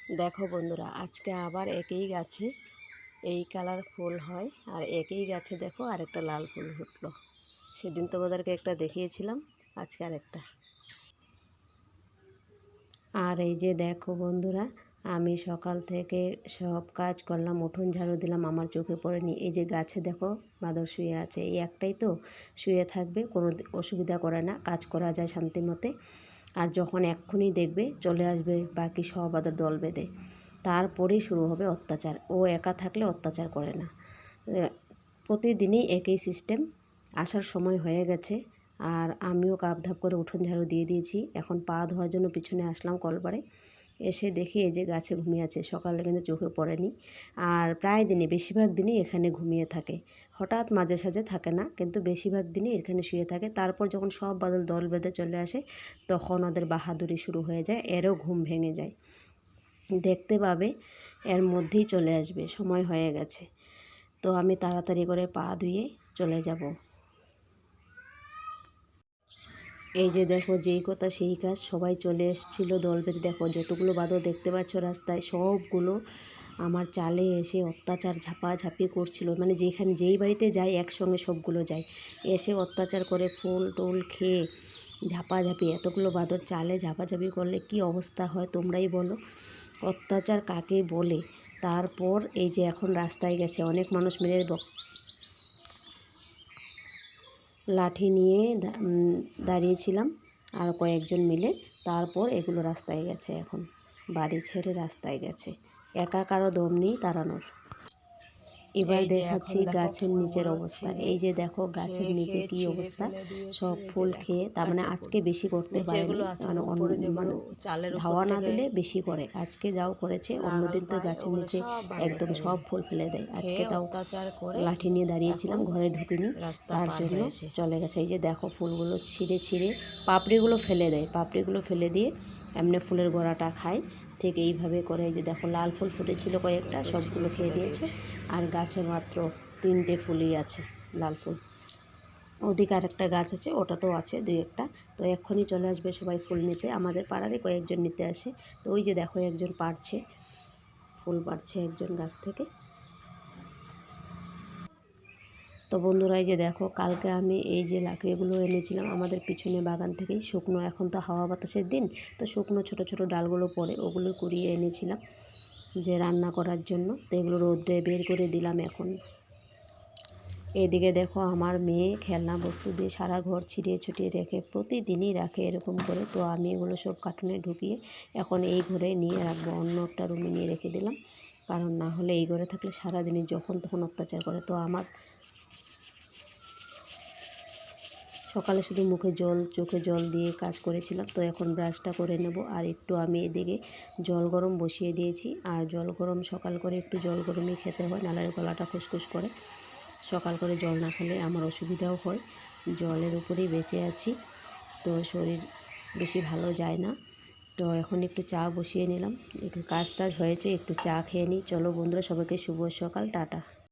দেখো বন্ধুরা, আজকে আবার একই গাছে এই কালার ফুল হয়, আর একই গাছে দেখো আরেকটা লাল ফুল ফুটলো। সেদিন তোমাদেরকে একটা দেখিয়েছিলাম, আজকে আরেকটা। আর এই যে দেখো বন্ধুরা, আমি সকাল থেকে সব কাজ করলাম, উঠোন ঝাড়ু দিলাম, আমার চোখে পড়েনি। এই যে গাছে দেখো বাঁদর শুয়ে আছে, এই একটাই তো শুয়ে থাকবে, কোনো অসুবিধা করে না, কাজ করা যায় শান্তি মতে। আর যখন এক্ষুনি দেখবে চলে আসবে বাকি সব বাঁদর দল বেঁধে, তারপরেই শুরু হবে অত্যাচার। ও একা থাকলে অত্যাচার করে না। প্রতিদিনই একই সিস্টেম। আসার সময় হয়ে গেছে, আর আমিও কাপ ধাপ করে উঠোন ঝাড়ু দিয়ে দিয়েছি। এখন পা ধোয়ার জন্য পিছনে আসলাম কলপারে, এসে দেখি এই যে গাছে ঘুমিয়ে আছে। সকালে কিন্তু চোখে পড়েনি, আর প্রায় দিনই বেশিরভাগ দিনই এখানে ঘুমিয়ে থাকে। হঠাৎ মাঝে সাঝে থাকে না, কিন্তু বেশিরভাগ দিনই এখানে শুয়ে থাকে। তারপর যখন সব বাদল দল বেঁধে চলে আসে, তখন ওদের বাহাদুরি শুরু হয়ে যায়, এরও ঘুম ভেঙে যায়। দেখতে পাবে এর মধ্যেই চলে আসবে, সময় হয়ে গেছে। তো আমি তাড়াতাড়ি করে পা ধুয়ে চলে যাব। এই যে দেখো, যেই কথা সেই কাজ, সবাই চলে এসেছিলো দল বেঁধে। দেখো যতগুলো বাঁদর দেখতে পাচ্ছ রাস্তায়, সবগুলো আমার চালে এসে অত্যাচার ঝাপাঝাপি করছিল। মানে যেখানে যেই বাড়িতে যাই একসঙ্গে সবগুলো যায়, এসে অত্যাচার করে, ফুল টুল খেয়ে ঝাপাঝাপি। এতগুলো বাঁদর চালে ঝাপাঝাপি করলে কি অবস্থা হয় তোমরাই বলো। অত্যাচার কাকে বলে। তারপর এই যে এখন রাস্তায় গেছে, অনেক মানুষ মিলে লাঠি নিয়ে দাঁড়িয়েছিলাম, আর কয়েকজন মিলে। তারপর এগুলো রাস্তায় গেছে, এখন বাড়ি ছেড়ে রাস্তায় গেছে। একা কারো দম নেই তাড়ানোর। এবার দেখাচ্ছি গাছের নিচের অবস্থা। এই যে দেখো গাছের নিচে কি অবস্থা, সব ফুল খেয়ে। তার মানে আজকে বেশি করতে পারেনি, মানে ধাওয়া না দিলে বেশি করে। আজকে যাও করেছে, অন্যদিন তো গাছের নিচে একদম সব ফুল ফেলে দেয়। আজকে তাও লাঠি নিয়ে দাঁড়িয়েছিলাম, ঘরে ঢুকিনি, তার জন্য চলে গেছে। এই যে দেখো ফুলগুলো ছিঁড়ে ছিঁড়ে পাপড়িগুলো ফেলে দেয়, পাপড়িগুলো ফেলে দিয়ে এমনি ফুলের গোড়াটা খায়। ঠিক এইভাবে করে। এই যে দেখো লাল ফুল ফুটেছিল কয়েকটা, সবগুলো খেয়ে নিয়েছে। আর গাছে মাত্র 3টে ফুলই আছে লাল ফুল। ওদিকে আরেকটা গাছ আছে, ওটাতেও আছে 2-1টা। তো এক্ষুনি চলে আসবে সবাই ফুল নিতে, আমাদের পাড়ারই কয়েকজন নিতে আসে। তো ওই যে দেখো একজন পাড়ছে, ফুল পাড়ছে একজন গাছ থেকে। তো বন্ধুরা, এই যে দেখো কালকে আমি এই যে লাকড়িগুলো এনেছিলাম আমাদের পিছনে বাগান থেকেই, শুকনো। এখন তো হাওয়া বাতাসের দিন, তো শুকনো ছোট ছোট ডালগুলো পড়ে, ওগুলো কুড়িয়ে এনেছিলাম যে রান্না করার জন্য। তো এগুলো রোদ্রে বের করে দিলাম এখন। এদিকে দেখো আমার মেয়ে খেলনা বস্তু দিয়ে সারা ঘর ছিটিয়ে ছুটিয়ে রেখে, প্রতিদিনই রাখে এরকম করে। তো আমি এগুলো সব কার্টুনে ঢুকিয়ে এখন এই ঘরে নিয়ে রাখবো, অন্য একটা রুমে নিয়ে রেখে দিলাম। কারণ না হলে এই ঘরে থাকলে সারাদিনই যখন তখন অত্যাচার করে। তো আমার সকালে শুধু মুখে জল, চোখে জল দিয়ে কাজ করেছিলাম। তো এখন ব্রাশটা করে নেব। আর একটু আমি এদিকে জল গরম বসিয়ে দিয়েছি। আর জল গরম সকাল করে একটু জল গরমই খেতে হয়, নাহলে গলাটা খুসখুস করে। সকাল করে জল না খেলে আমার অসুবিধাও হয়, জলের উপরেই বেঁচে আছি, তো শরীর বেশি ভালো যায় না। তো এখন একটু চা বসিয়ে নিলাম, একটু কাজ টাজ হয়েছে, একটু চা খেয়ে নিই। চলো বন্ধুরা, সবাইকে শুভ সকাল, টাটা।